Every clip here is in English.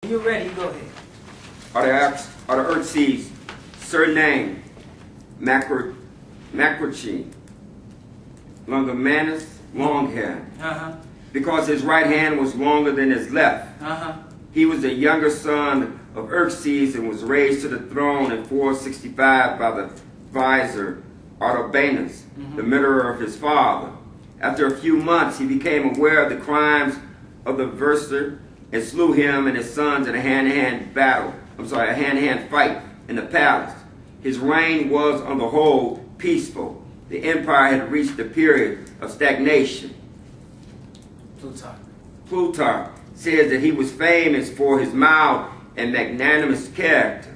You're ready, go ahead. Artaxerxes' surname, Macrochi, Longimanus, long hair, because his right hand was longer than his left. He was the younger son of Xerxes and was raised to the throne in 465 by the vizier Artabanus, the murderer of his father. After a few months, he became aware of the crimes of the vizier and slew him and his sons in a hand-to-hand fight in the palace. His reign was, on the whole, peaceful. The empire had reached a period of stagnation. Plutarch says that he was famous for his mild and magnanimous character.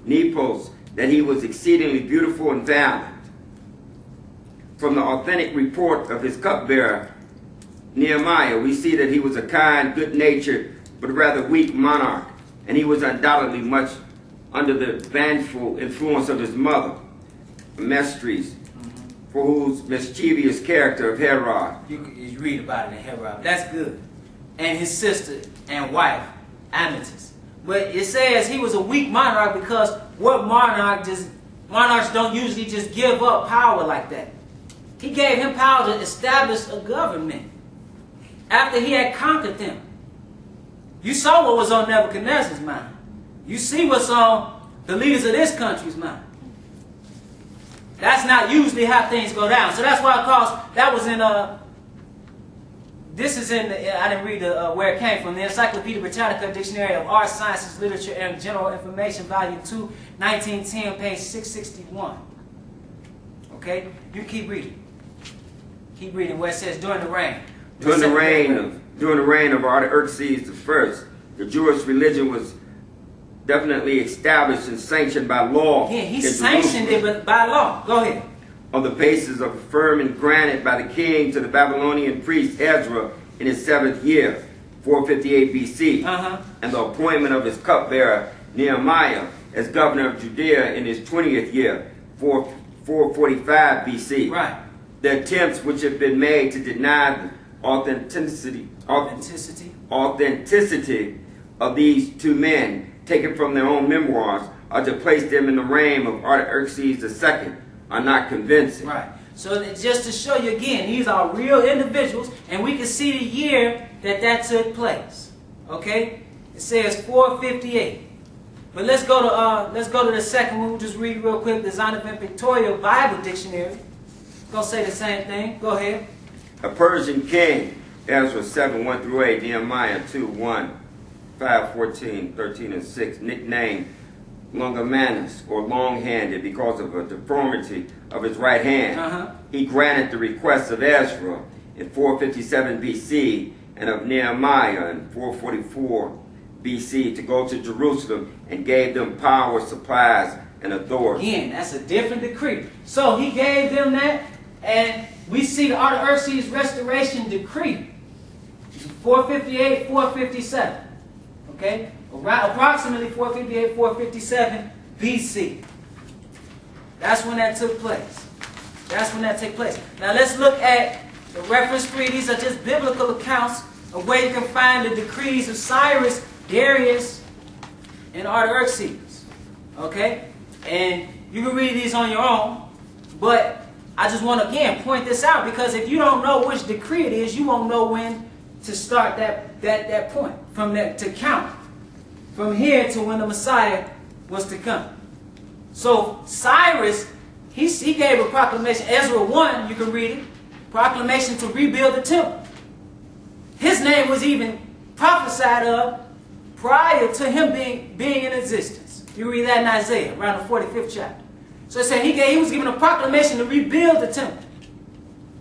Nepos, that he was exceedingly beautiful and valiant. From the authentic report of his cupbearer, Nehemiah, we see that he was a kind, good-natured, but rather weak monarch, and he was undoubtedly much under the vengeful influence of his mother, Mestres, for whose mischievous character of Herod. You read about it in Herod. That's good. And his sister and wife, Amethyst. But it says he was a weak monarch because what monarchs don't usually just give up power like that. He gave him power to establish a government after he had conquered them. You saw what was on Nebuchadnezzar's mind. You see what's on the leaders of this country's mind. That's not usually how things go down. So that's why it calls, that was in, this is in, I didn't read where it came from, the Encyclopedia Britannica Dictionary of Arts, Sciences, Literature, and General Information, Volume 2, 1910, page 661. Okay? You keep reading. Keep reading where it says, during the reign. During the reign of Artaxerxes I, the Jewish religion was definitely established and sanctioned by law. Yeah, he sanctioned it by law. Go ahead. On the basis of affirming granted by the king to the Babylonian priest Ezra in his 7th year, 458 BC, and the appointment of his cupbearer Nehemiah as governor of Judea in his 20th year, 445 BC. Right. The attempts which have been made to deny the authenticity of these two men, taken from their own memoirs, are to place them in the reign of Artaxerxes II, are not convincing. Right. So just to show you again, these are real individuals, and we can see the year that took place. Okay? It says 458. But let's go to the second one. We'll just read real quick. The Zondervan Pictorial Bible Dictionary. It's gonna say the same thing. Go ahead. A Persian king, Ezra 7, 1 through 8, Nehemiah 2, 1, 5, 14, 13, and 6, nicknamed Longimanus, or long-handed, because of a deformity of his right hand. He granted the request of Ezra in 457 BC and of Nehemiah in 444 BC to go to Jerusalem, and gave them power, supplies, and authority. Again, that's a different decree. So he gave them that, and we see the Artaxerxes Restoration Decree, 458, 457. Okay? Around approximately 458, 457 BC. That's when that took place. That's when that took place. Now let's look at the reference 3. These are just biblical accounts of where you can find the decrees of Cyrus, Darius, and Artaxerxes. Okay? And you can read these on your own, but I just want to again point this out, because if you don't know which decree it is, you won't know when to start that point, from that to count from here to when the Messiah was to come. So Cyrus, he gave a proclamation. Ezra 1, you can read it, proclamation to rebuild the temple. His name was even prophesied of prior to him being in existence. You read that in Isaiah, around the 45th chapter. So it said he was given a proclamation to rebuild the temple.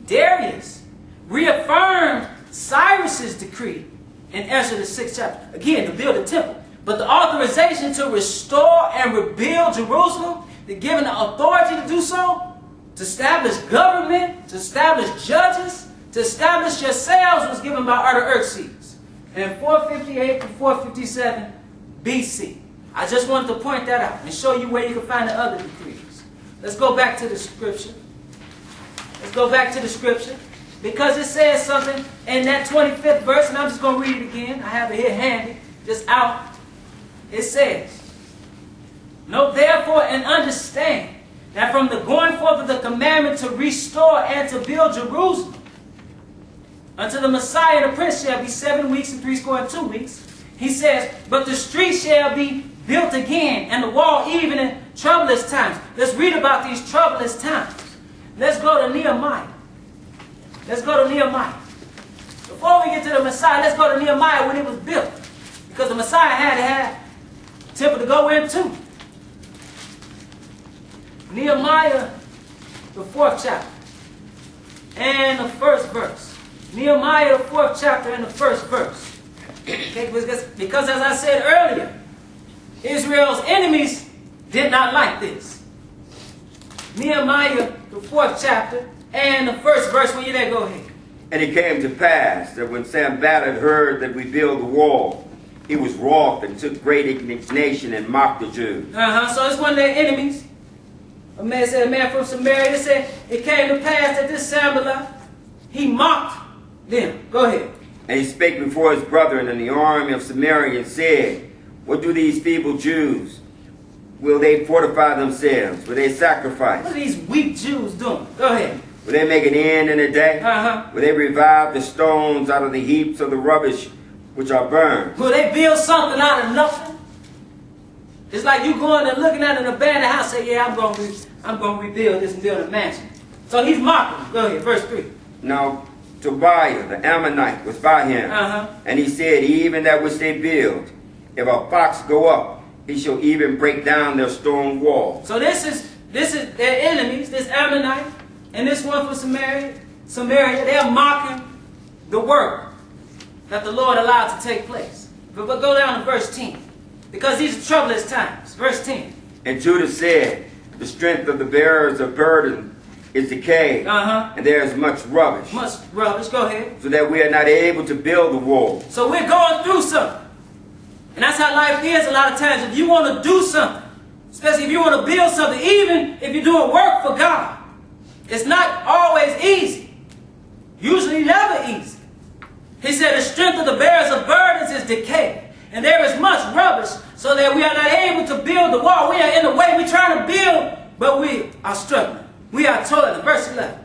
Darius reaffirmed Cyrus's decree in Ezra the 6th chapter, again, to build the temple. But the authorization to restore and rebuild Jerusalem, they're given the authority to do so, to establish government, to establish judges, to establish yourselves, was given by Artaxerxes in 458 to 457 BC. I just wanted to point that out and show you where you can find the other decrees. Let's go back to the scripture. Let's go back to the scripture. Because it says something in that 25th verse, and I'm just going to read it again. I have it here handy, just out it says, "Know therefore and understand that from the going forth of the commandment to restore and to build Jerusalem, unto the Messiah the Prince shall be 7 weeks and 62 weeks." He says, "But the street shall be built again, and the wall even in troublous times." Let's read about these troublous times. Let's go to Nehemiah. Let's go to Nehemiah. Before we get to the Messiah, let's go to Nehemiah when it was built. Because the Messiah had to have a temple to go into. Nehemiah, the 4th chapter, and the 1st verse. Nehemiah, the 4th chapter, and the 1st verse. Okay, because as I said earlier, Israel's enemies did not like this. Nehemiah, the 4th chapter, and the 1st verse. When you're there, go ahead. "And it came to pass that when Sanballat heard that we build the wall, he was wroth and took great indignation and mocked the Jews." So it's one of their enemies. A man from Samaria. It said, "It came to pass that this Sanballat, he mocked them." Go ahead. "And he spake before his brethren in the army of Samaria and said, What do these feeble Jews? Will they fortify themselves? Will they sacrifice? What are these weak Jews doing? Go ahead. Will they make an end in a day? Will they revive the stones out of the heaps of the rubbish which are burned? Will they build something out of nothing? It's like you going and looking at an abandoned house, say, "Yeah, I'm going to rebuild this and build a mansion." So he's mocking them. Go ahead, verse 3. "Now Tobiah the Ammonite was by him, and he said, Even that which they build, if a fox go up, he shall even break down their stone wall." So this is their enemies, this Ammonite, and this one from Samaria. They're mocking the work that the Lord allowed to take place. But go down to verse 10. Because these are troublous times. Verse 10. "And Judah said, The strength of the bearers of burden is decayed, and there is much rubbish. Much rubbish. Go ahead. So that we are not able to build the wall." So we're going through something. And that's how life is a lot of times. If you want to do something, especially if you want to build something, even if you're doing work for God, it's not always easy. Usually never easy. He said the strength of the bearers of burdens is decayed, and there is much rubbish, so that we are not able to build the wall. We are in the way. We're trying to build, but we are struggling. We are toiling. Verse 11.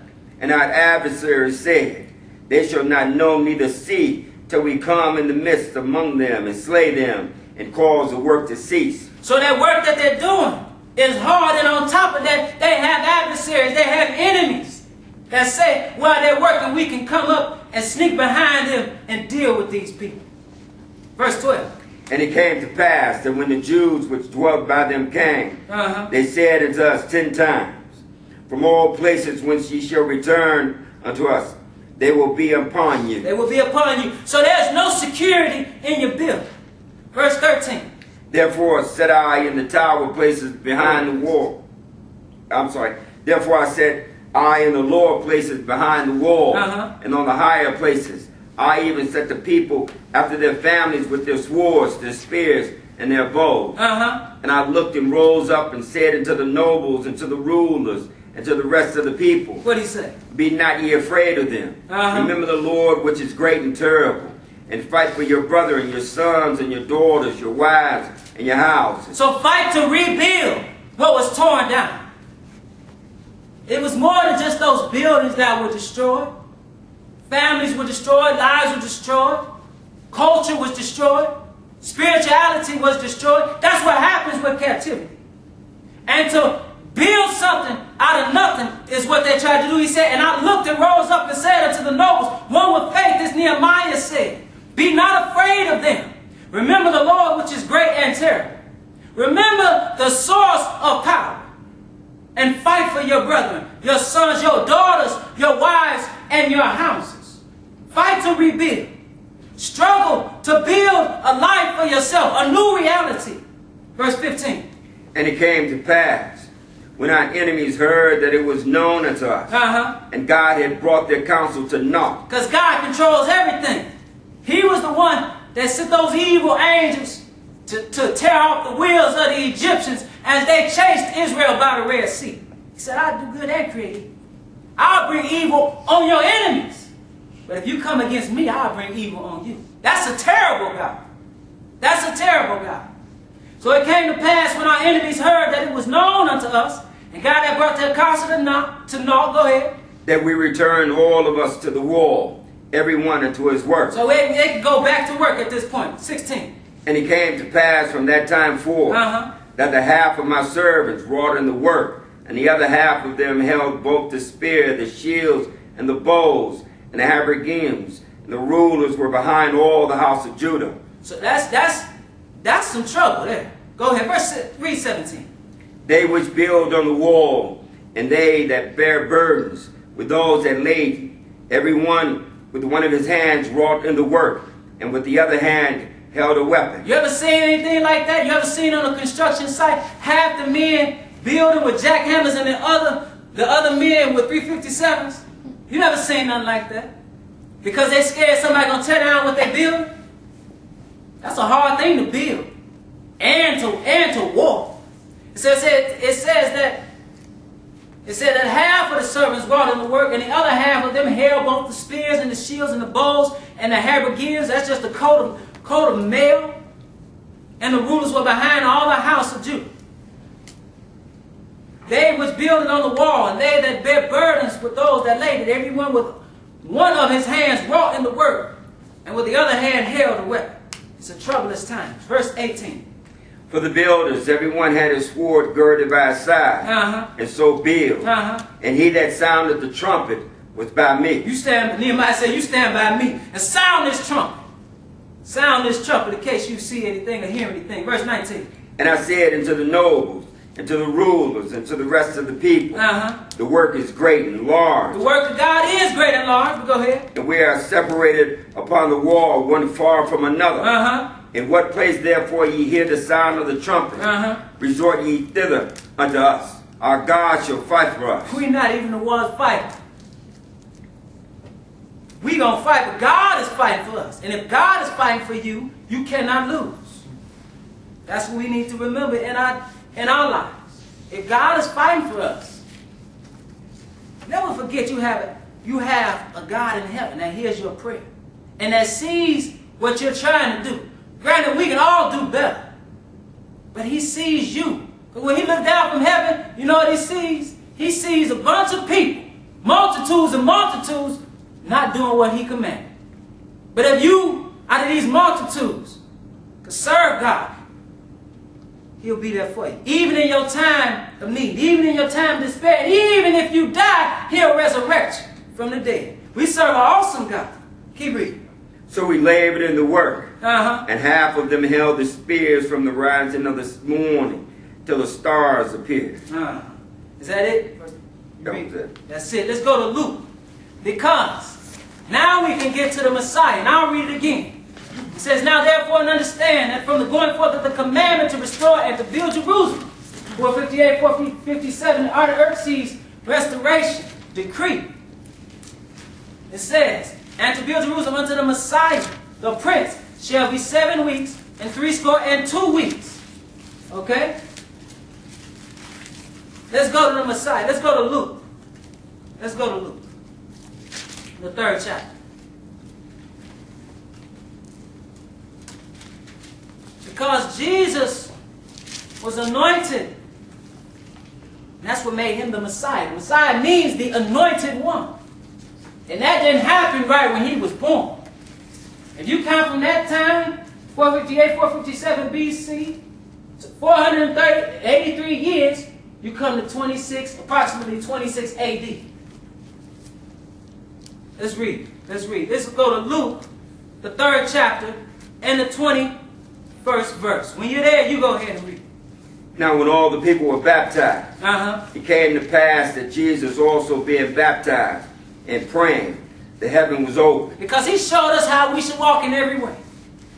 "And our adversaries said, They shall not know neither see till we come in the midst among them and slay them and cause the work to cease." So that work that they're doing is hard, and on top of that, they have adversaries. They have enemies that say, while they're working, we can come up and sneak behind them and deal with these people. Verse 12. "And it came to pass that when the Jews which dwelt by them came, they said unto us 10 times, From all places whence ye shall return unto us, they will be upon you." They will be upon you. So there's no security in your building. Verse 13. "Therefore set I in the tower places behind the wall." "Therefore I set I in the lower places behind the wall, and on the higher places I even set the people after their families with their swords, their spears, and their bows. And I looked and rose up and said unto the nobles and to the rulers and to the rest of the people, What did he say? Be not ye afraid of them. Remember the Lord which is great and terrible, and fight for your brother and your sons and your daughters, your wives and your houses." So fight to rebuild what was torn down. It was more than just those buildings that were destroyed. Families were destroyed, lives were destroyed, culture was destroyed, spirituality was destroyed. That's what happens with captivity. And to build something out of nothing is what they tried to do. He said, "And I looked and rose up and said unto the nobles, one with faith," as Nehemiah said, "Be not afraid of them. Remember the Lord which is great and terrible. Remember the source of power. And fight for your brethren, your sons, your daughters, your wives, and your houses." Fight to rebuild. Struggle to build a life for yourself, a new reality. Verse 15. "And it came to pass, when our enemies heard that it was known unto us, and God had brought their counsel to naught." Because God controls everything. He was the one that sent those evil angels to tear off the wheels of the Egyptians as they chased Israel by the Red Sea. He said, "I'll do good and create evil. I'll bring evil on your enemies. But if you come against me, I'll bring evil on you." That's a terrible God. That's a terrible God. So it came to pass when our enemies heard that it was known unto us, and God had brought their counsel to naught, go ahead, that we returned all of us to the wall, every one unto his work. So they could go back to work at this point. 16. And it came to pass from that time forth that the half of my servants wrought in the work, and the other half of them held both the spear, the shields, and the bows, and the habergeons, and the rulers were behind all the house of Judah. So that's some trouble there. Go ahead, read 17. They which build on the wall, and they that bear burdens, with those that labor, every one with one of his hands wrought in the work, and with the other hand held a weapon. You ever seen anything like that? You ever seen on a construction site half the men building with jackhammers and the other men with 357s? You never seen nothing like that. Because they scared somebody gonna tear down what they build. That's a hard thing to build. And to war. It says that half of the servants wrought in the work, and the other half of them held both the spears and the shields and the bows and the habergeons. That's just the coat of mail. And the rulers were behind all the house of Judah. They which builded on the wall, and they that bear burdens with those that labored, everyone with one of his hands wrought in the work, and with the other hand held a weapon. It's a troublous time. Verse 18. For the builders, everyone had his sword girded by his side, and so build. And he that sounded the trumpet was by me. Nehemiah said, you stand by me and sound this trumpet. Sound this trumpet in case you see anything or hear anything. Verse 19. And I said unto the nobles, and to the rulers, and to the rest of the people, the work is great and large. The work of God is great and large, but go ahead. And we are separated upon the wall, one far from another. In what place therefore ye hear the sound of the trumpet, resort ye thither unto us. Our God shall fight for us. We're not even the ones fighting. We gonna fight, but God is fighting for us. And if God is fighting for you, you cannot lose. That's what we need to remember in our lives. If God is fighting for us, never forget you have a God in heaven that hears your prayer and that sees what you're trying to do. Granted, we can all do better, but he sees you. But when he looks down from heaven, you know what he sees? He sees a bunch of people, multitudes and multitudes, not doing what he commanded. But if you, out of these multitudes, can serve God, he'll be there for you. Even in your time of need, even in your time of despair, and even if you die, he'll resurrect you from the dead. We serve an awesome God. Keep reading. So we labored in the work, and half of them held the spears from the rising of the morning till the stars appeared. Is that it? That was it. That's it. Let's go to Luke. Because now we can get to the Messiah. And I'll read it again. It says, now therefore understand that from the going forth of the commandment to restore and to build Jerusalem, 458, 457, Artaxerxes' restoration decree. It says, and to build Jerusalem unto the Messiah, the Prince, shall be 7 weeks and 62 weeks. Okay? Let's go to the Messiah. Let's go to Luke. Let's go to Luke. The 3rd chapter. Because Jesus was anointed. That's what made him the Messiah. The Messiah means the anointed one. And that didn't happen right when he was born. If you count from that time, 458, 457 BC, to 483 years, you come to approximately 26 AD. Let's read. Let's go to Luke, the 3rd chapter, and the 21st verse. When you're there, you go ahead and read. Now when all the people were baptized, it came to pass that Jesus also being baptized and praying, the heaven was opened. Because he showed us how we should walk in every way.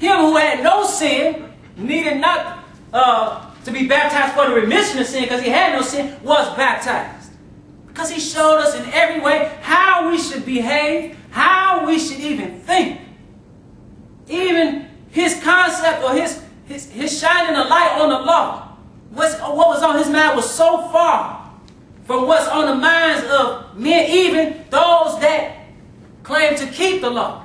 Him who had no sin, needed not to be baptized for the remission of sin, because he had no sin, was baptized. Because he showed us in every way how we should behave, how we should even think. Even his concept or his shining a light on the law, what was on his mind was so far from what's on the minds of men, even those that claim to keep the law.